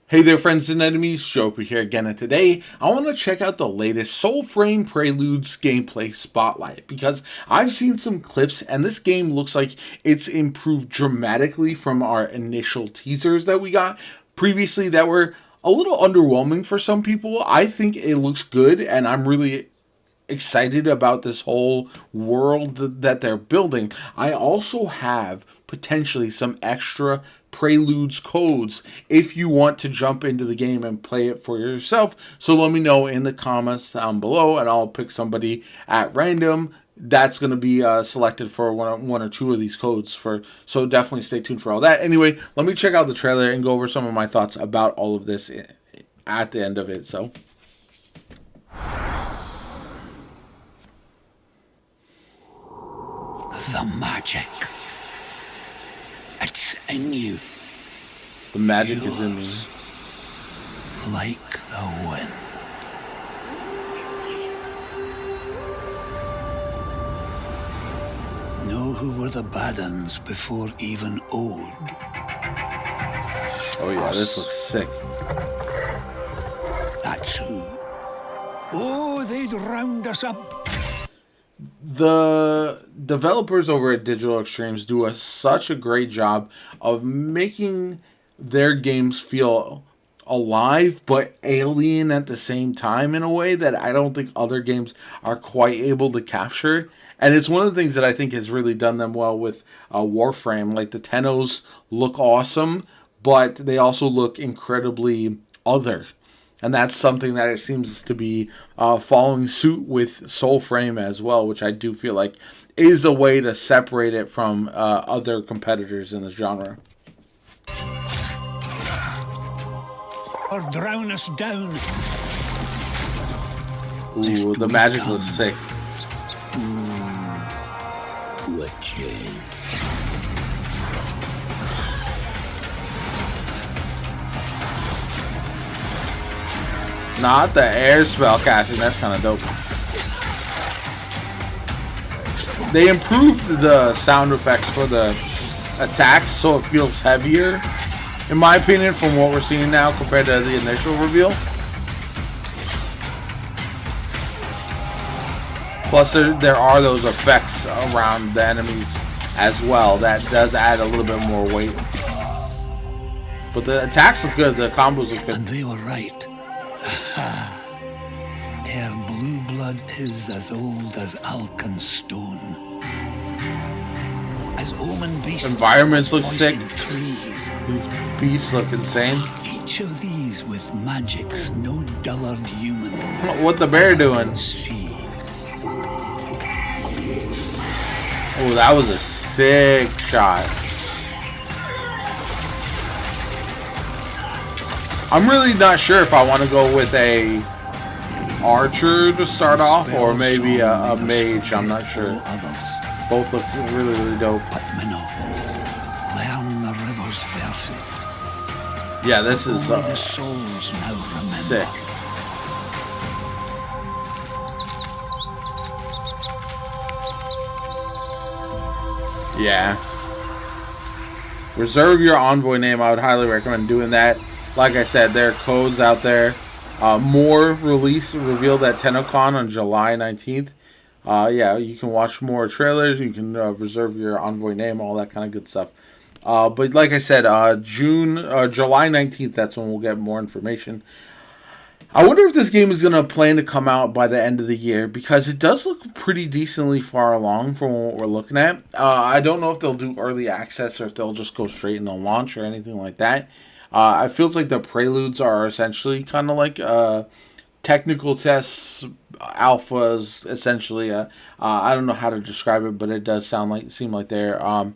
Hey there, friends and enemies, Joker here again, and today I want to check out the latest Soulframe Preludes gameplay spotlight because I've seen some clips and this game looks like it's improved dramatically from our initial teasers that we got previously that were a little underwhelming for some people. I think it looks good and I'm really excited about this whole world that they're building. I also have potentially some extra Preludes codes if you want to jump into the game and play it for yourself. So let me know in the comments down below and I'll pick somebody at random that's going to be selected for one or two of these codes. So definitely stay tuned for all that. Anyway, let me check out the trailer and go over some of my thoughts about all of this at the end of it. So the magic. It's in you. the magic is in me. Like the wind. Know who were the bad uns before even Ode? Oh yeah, this looks sick. That's who. Oh, they'd round us up. The developers over at Digital Extremes do such a great job of making their games feel alive but alien at the same time in a way that I don't think other games are quite able to capture. And it's one of the things that I think has really done them well with Warframe. Like the Tennos look awesome, but they also look incredibly other. And that's something that it seems to be following suit with Soulframe as well, which I do feel like is a way to separate it from other competitors in the genre. Or drown us down. Ooh, the magic looks sick. Witches. Not the air spell casting, that's kind of dope. They improved the sound effects for the attacks so it feels heavier, in my opinion, from what we're seeing now compared to the initial reveal. Plus, there are those effects around the enemies as well that does add a little bit more weight. But the attacks look good, the combos look good. And they were right. Ere blue blood is as old as Alkenstone. As omen beasts. Environments look sick. Trees. These beasts look insane. Each of these with magics no dullard human. What the bear doing? Sees. Oh, that was a sick shot. I'm really not sure if I want to go with a archer to start off or maybe a mage. I'm not sure. Both look really, really dope. But Minnow, learn the river's verses. Yeah, this is Only the souls now remember. sick. Yeah. Reserve your envoy name. I would highly recommend doing that. Like I said, there are codes out there. More release revealed at TennoCon on July 19th. Yeah, you can watch more trailers. You can reserve your envoy name, all that kind of good stuff. But like I said, July 19th, that's when we'll get more information. I wonder if this game is going to plan to come out by the end of the year because it does look pretty decently far along from what we're looking at. I don't know if they'll do early access or if they'll just go straight into launch or anything like that. It feels like the Preludes are essentially kind of like technical tests, alphas, essentially. I don't know how to describe it, but it does seem like they're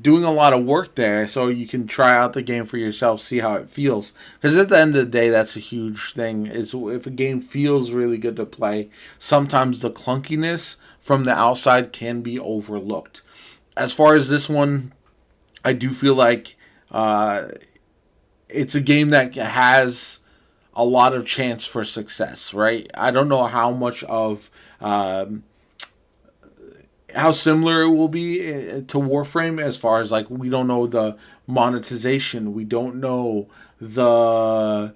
doing a lot of work there, so you can try out the game for yourself, see how it feels. Because at the end of the day, that's a huge thing. Is if a game feels really good to play, sometimes the clunkiness from the outside can be overlooked. As far as this one, I do feel like it's a game that has a lot of chance for success, right? I don't know how much of how similar it will be to Warframe as far as like we don't know the monetization, we don't know the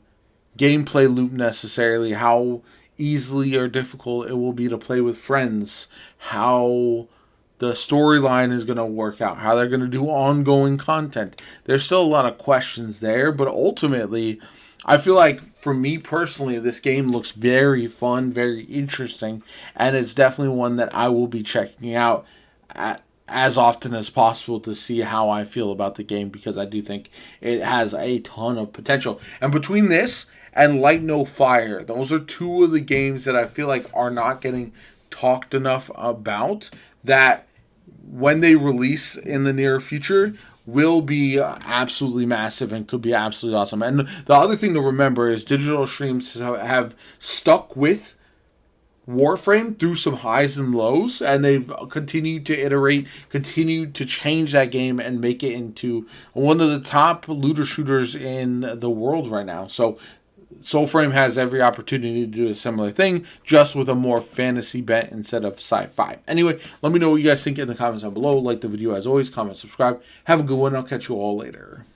gameplay loop necessarily, how easily or difficult it will be to play with friends, how the storyline is going to work out, how they're going to do ongoing content. There's still a lot of questions there, but ultimately, I feel like for me personally, this game looks very fun, very interesting, and it's definitely one that I will be checking out as often as possible to see how I feel about the game because I do think it has a ton of potential. And between this and Light No Fire, those are two of the games that I feel like are not getting talked enough about that when they release in the near future will be absolutely massive and could be absolutely awesome. And the other thing to remember is digital streams have stuck with Warframe through some highs and lows, and they've continued to iterate, continued to change that game and make it into one of the top looter shooters in the world right now. So Soulframe has every opportunity to do a similar thing, just with a more fantasy bent instead of sci-fi. Anyway, let me know what you guys think in the comments down below. Like the video as always, comment, subscribe. Have a good one. I'll catch you all later.